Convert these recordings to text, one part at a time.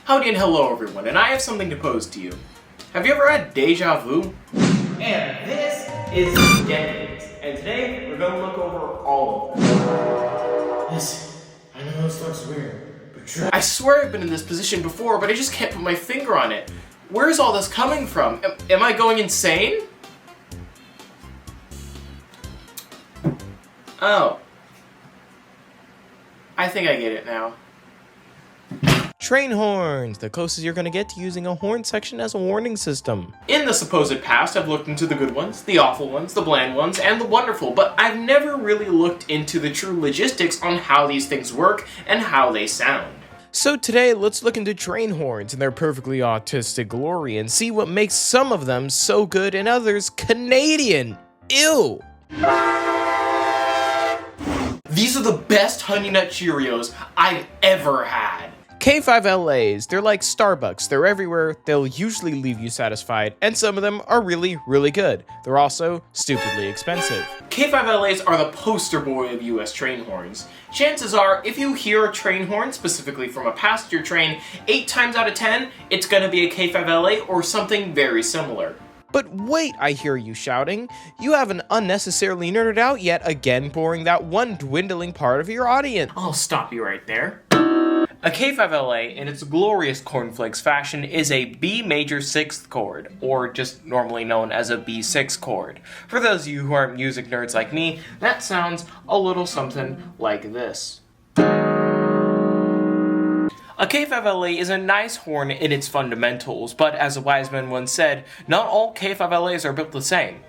Howdy and hello everyone, and I have something to pose to you. Have you ever had deja vu? And this is decades, and today we're going to look over all of them. Listen, I know this looks weird, but try. I swear I've been in this position before, but I just can't put my finger on it. Where is all this coming from? Am I going insane? Oh. I think I get it now. Train horns, the closest you're going to get to using a horn section as a warning system. In the supposed past, I've looked into the good ones, the awful ones, the bland ones, and the wonderful, but I've never really looked into the true logistics on how these things work and how they sound. So today, let's look into train horns in their perfectly autistic glory and see what makes some of them so good and others Canadian. Ew! These are the best Honey Nut Cheerios I've ever had. K5LAs, they're like Starbucks, they're everywhere, they'll usually leave you satisfied, and some of them are really, really good. They're also stupidly expensive. K5LAs are the poster boy of US train horns. Chances are, if you hear a train horn, specifically from a passenger train, 8 times out of 10, it's gonna be a K5LA or something very similar. But wait, I hear you shouting. You haven't unnecessarily nerded out yet again, boring that one dwindling part of your audience. I'll stop you right there. A K5LA, in its glorious cornflakes fashion, is a B major 6th chord, or just normally known as a B6 chord. For those of you who aren't music nerds like me, that sounds a little something like this. A K5LA is a nice horn in its fundamentals, but as a wise man once said, not all K5LAs are built the same.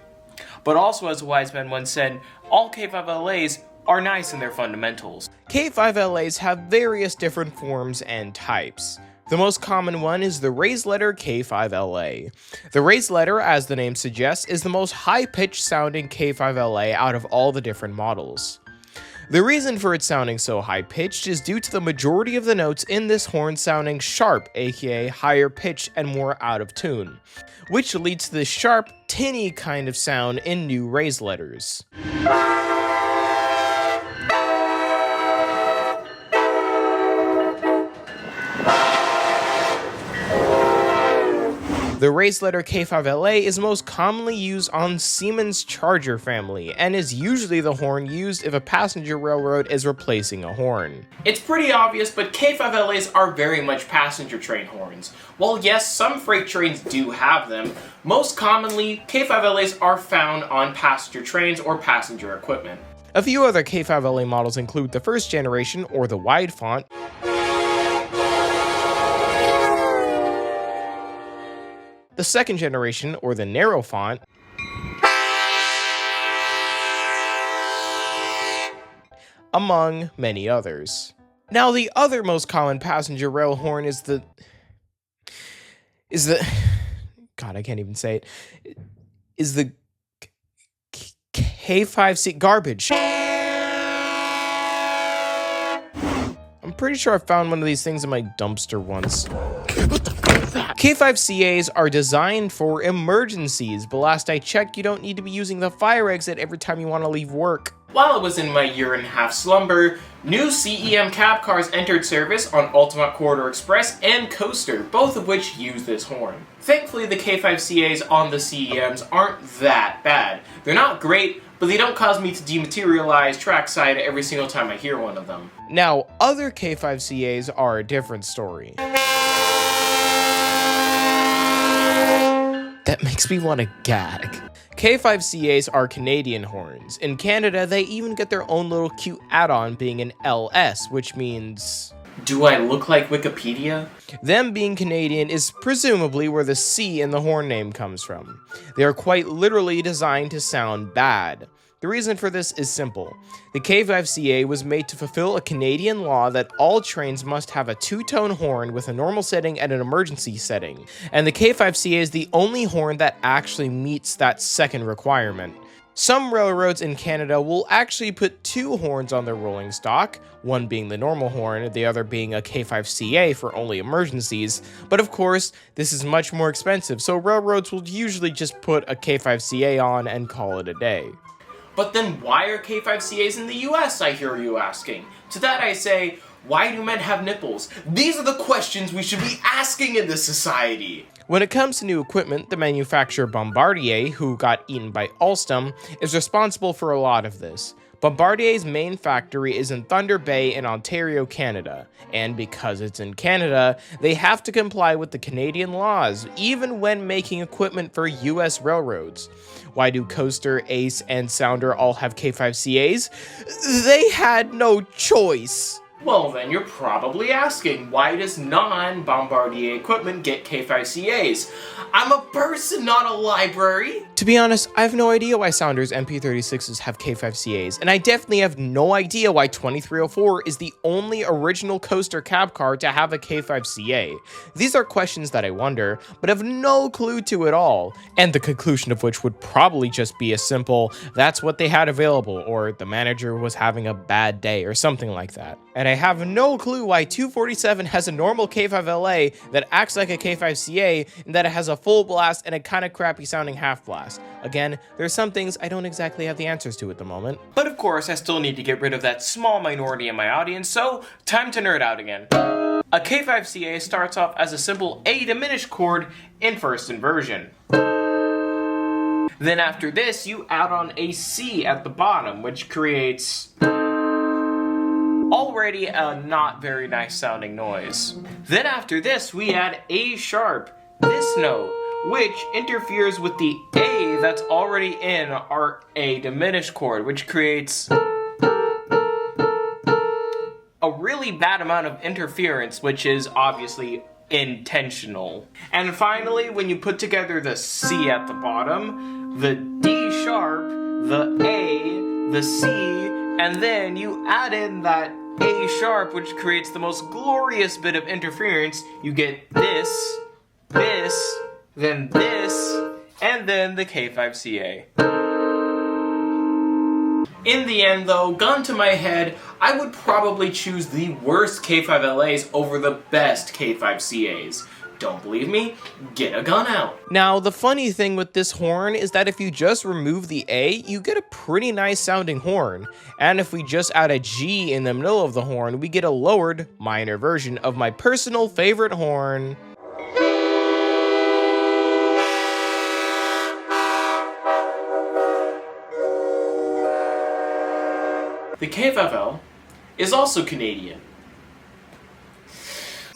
But also, as a wise man once said, all K5LAs are nice in their fundamentals. K5LAs have various different forms and types. The most common one is the raised letter K5LA. The raised letter, as the name suggests, is the most high-pitched sounding K5LA out of all the different models. The reason for it sounding so high-pitched is due to the majority of the notes in this horn sounding sharp, aka higher pitched and more out of tune, which leads to this sharp, tinny kind of sound in new raised letters. The raised letter K5LA is most commonly used on Siemens Charger family, and is usually the horn used if a passenger railroad is replacing a horn. It's pretty obvious, but K5LAs are very much passenger train horns. While yes, some freight trains do have them, most commonly, K5LAs are found on passenger trains or passenger equipment. A few other K5LA models include the first generation, or the wide font, the second generation, or the narrow font, among many others. Now, the other most common passenger rail horn is the God, I can't even say it. Is the K5C garbage. I'm pretty sure I found one of these things in my dumpster once. K5CAs are designed for emergencies, but last I checked, you don't need to be using the fire exit every time you want to leave work. While I was in my year-and-a-half slumber, new CEM cab cars entered service on Ultimate Corridor Express and Coaster, both of which use this horn. Thankfully, the K5CAs on the CEMs aren't that bad. They're not great, but they don't cause me to dematerialize trackside every single time I hear one of them. Now, other K5CAs are a different story. That makes me want to gag. K5CAs are Canadian horns. In Canada, they even get their own little cute add-on being an LS, which means... Do I look like Wikipedia? Them being Canadian is presumably where the C in the horn name comes from. They are quite literally designed to sound bad. The reason for this is simple. The K5CA was made to fulfill a Canadian law that all trains must have a two-tone horn with a normal setting and an emergency setting, and the K5CA is the only horn that actually meets that second requirement. Some railroads in Canada will actually put 2 horns on their rolling stock, one being the normal horn, the other being a K5CA for only emergencies, but of course, this is much more expensive, so railroads will usually just put a K5CA on and call it a day. But then why are K5CAs in the US, I hear you asking? To that I say, Why do men have nipples? These are the questions we should be asking in this society. When it comes to new equipment, the manufacturer Bombardier, who got eaten by Alstom, is responsible for a lot of this. Bombardier's main factory is in Thunder Bay in Ontario, Canada, and because it's in Canada, they have to comply with the Canadian laws, even when making equipment for US railroads. Why do Coaster, Ace, and Sounder all have K5CAs? They had no choice. Well, then you're probably asking, why does non-Bombardier equipment get K5CAs? I'm a person, not a library. To be honest, I have no idea why Sounder's MP36s have K5CAs, and I definitely have no idea why 2304 is the only original Coaster cab car to have a K5CA. These are questions that I wonder, but have no clue to at all, and the conclusion of which would probably just be a simple, that's what they had available, or the manager was having a bad day, or something like that. And I have no clue why 247 has a normal K5LA that acts like a K5CA, and that it has a full blast and a kinda crappy sounding half blast. Again, there's some things I don't exactly have the answers to at the moment. But of course, I still need to get rid of that small minority in my audience, so time to nerd out again. A K5CA starts off as a simple A diminished chord in first inversion. Then after this, you add on a C at the bottom, which creates already a not very nice sounding noise. Then after this, we add A sharp, this note, which interferes with the A that's already in our A diminished chord, which creates a really bad amount of interference, which is obviously intentional. And finally, when you put together the C at the bottom, the D sharp, the A, the C, and then you add in that A sharp, which creates the most glorious bit of interference, you get this, then this, and then the K5CA. In the end though, gun to my head, I would probably choose the worst K5LAs over the best K5CAs. Don't believe me? Get a gun out. Now, the funny thing with this horn is that if you just remove the A, you get a pretty nice sounding horn. And if we just add a G in the middle of the horn, we get a lowered, minor version of my personal favorite horn. The K5L is also Canadian.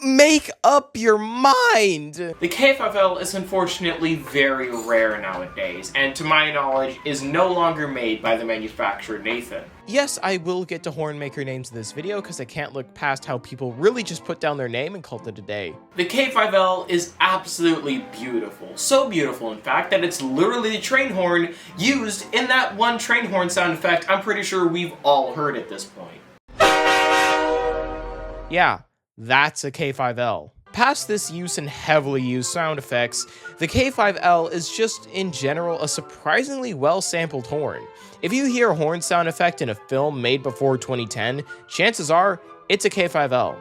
Make up your mind! The K5L is unfortunately very rare nowadays, and to my knowledge is no longer made by the manufacturer Nathan. Yes, I will get to horn maker names in this video because I can't look past how people really just put down their name and called it a day. The K5L is absolutely beautiful. So beautiful, in fact, that it's literally the train horn used in that one train horn sound effect I'm pretty sure we've all heard at this point. Yeah, that's a K5L. Past this use in heavily used sound effects, the K5L is just, in general, a surprisingly well-sampled horn. If you hear a horn sound effect in a film made before 2010, chances are, it's a K5L.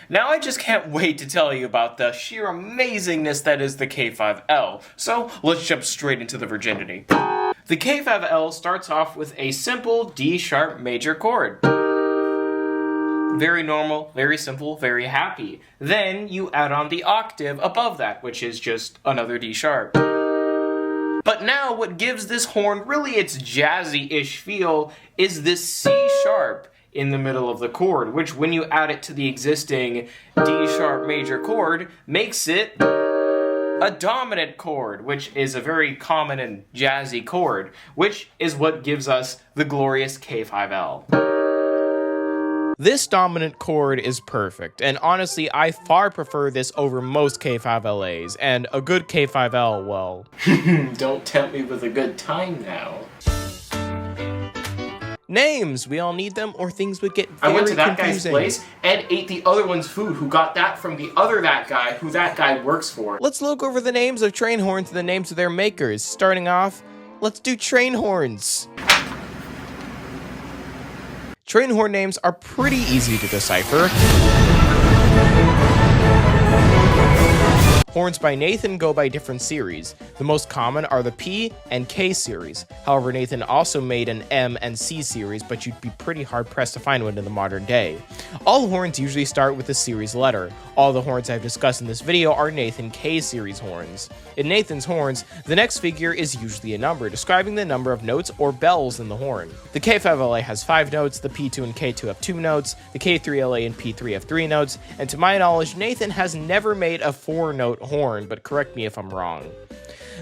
Now I just can't wait to tell you about the sheer amazingness that is the K5L, so let's jump straight into the virginity. The K5L starts off with a simple D-sharp major chord. Very normal, very simple, very happy. Then you add on the octave above that, which is just another D sharp. But now what gives this horn really its jazzy-ish feel is this C sharp in the middle of the chord, which when you add it to the existing D sharp major chord, makes it a dominant chord, which is a very common and jazzy chord, which is what gives us the glorious K5L. This dominant chord is perfect, and honestly, I far prefer this over most K5LAs, and a good K5L, well... Don't tempt me with a good time now. Names! We all need them, or things would get very I went to that confusing. guy's place and ate the other one's food, who got that from the other that guy, who that guy works for. Let's look over the names of train horns and the names of their makers. Starting off, let's do train horns. Train horn names are pretty easy to decipher. Horns by Nathan go by different series. The most common are the P and K series. However, Nathan also made an M and C series, but you'd be pretty hard pressed to find one in the modern day. All horns usually start with the series letter. All the horns I've discussed in this video are Nathan K series horns. In Nathan's horns, the next figure is usually a number, describing the number of notes or bells in the horn. The K5LA has 5 notes, the P2 and K2 have 2 notes, the K3LA and P3 have 3 notes, and to my knowledge, Nathan has never made a 4-note horn, but correct me if I'm wrong.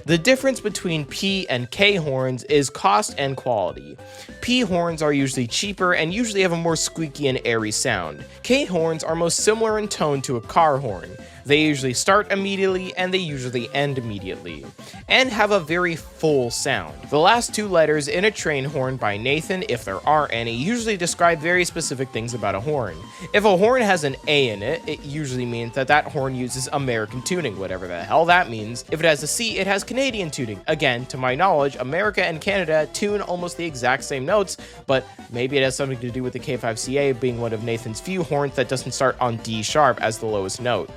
The difference between P and K horns is cost and quality. P horns are usually cheaper and usually have a more squeaky and airy sound. K horns are most similar in tone to a car horn. They usually start immediately and they usually end immediately, and have a very full sound. The last 2 letters in a train horn by Nathan, if there are any, usually describe very specific things about a horn. If a horn has an A in it, it usually means that that horn uses American tuning, whatever the hell that means. If it has a C, it has Canadian tuning. Again, to my knowledge, America and Canada tune almost the exact same notes, but maybe it has something to do with the K5CA being one of Nathan's few horns that doesn't start on D sharp as the lowest note.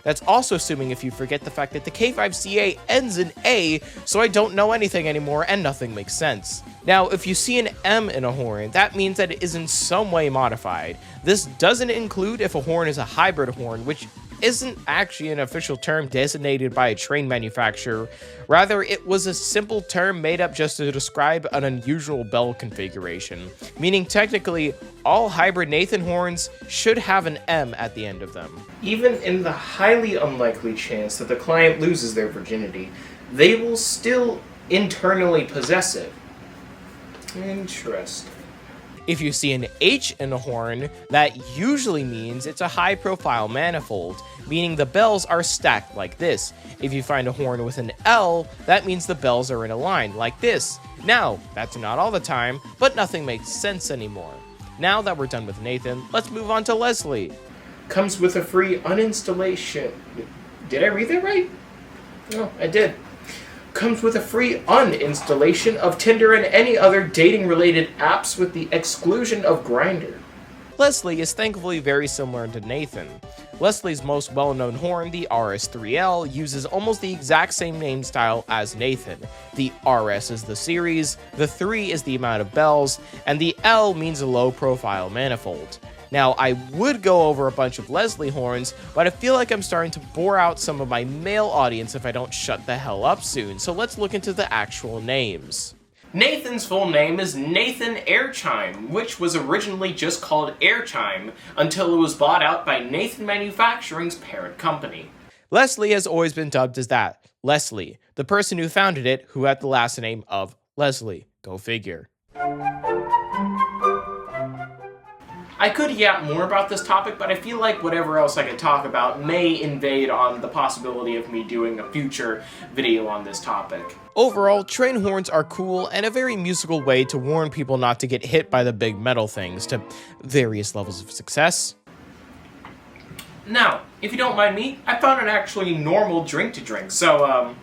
That's also assuming if you forget the fact that the K5CA ends in A, so I don't know anything anymore and nothing makes sense. Now, if you see an M in a horn, that means that it is in some way modified. This doesn't include if a horn is a hybrid horn, which isn't actually an official term designated by a train manufacturer. Rather, it was a simple term made up just to describe an unusual bell configuration, meaning technically all hybrid Nathan horns should have an M at the end of them. Even in the highly unlikely chance that the client loses their virginity, they will still internally possess it. Interesting. If you see an H in a horn, that usually means it's a high-profile manifold, meaning the bells are stacked like this. If you find a horn with an L, that means the bells are in a line, like this. Now, that's not all the time, but nothing makes sense anymore. Now that we're done with Nathan, let's move on to Leslie. Comes with a free uninstallation. Did I read that right? No, I did. Comes with a free uninstallation of Tinder and any other dating-related apps with the exclusion of Grindr. Leslie is thankfully very similar to Nathan. Leslie's most well-known horn, the RS3L, uses almost the exact same name style as Nathan. The RS is the series, the 3 is the amount of bells, and the L means a low-profile manifold. Now, I would go over a bunch of Leslie horns, but I feel like I'm starting to bore out some of my male audience if I don't shut the hell up soon, so let's look into the actual names. Nathan's full name is Nathan Airchime, which was originally just called Airchime until it was bought out by Nathan Manufacturing's parent company. Leslie has always been dubbed as that, Leslie, the person who founded it who had the last name of Leslie. Go figure. I could yap more about this topic, but I feel like whatever else I could talk about may invade on the possibility of me doing a future video on this topic. Overall, train horns are cool and a very musical way to warn people not to get hit by the big metal things to various levels of success. Now, if you don't mind me, I found an actually normal drink to drink, so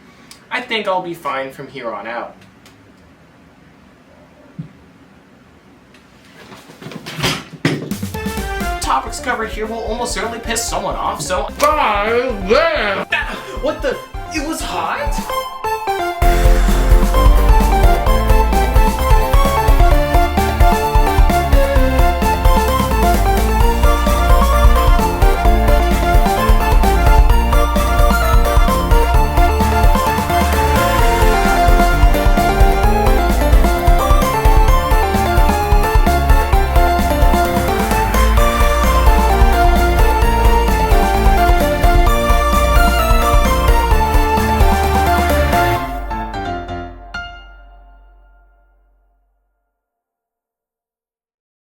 I think I'll be fine from here on out. Topics covered here will almost certainly piss someone off, so bye then! What the? It was hot?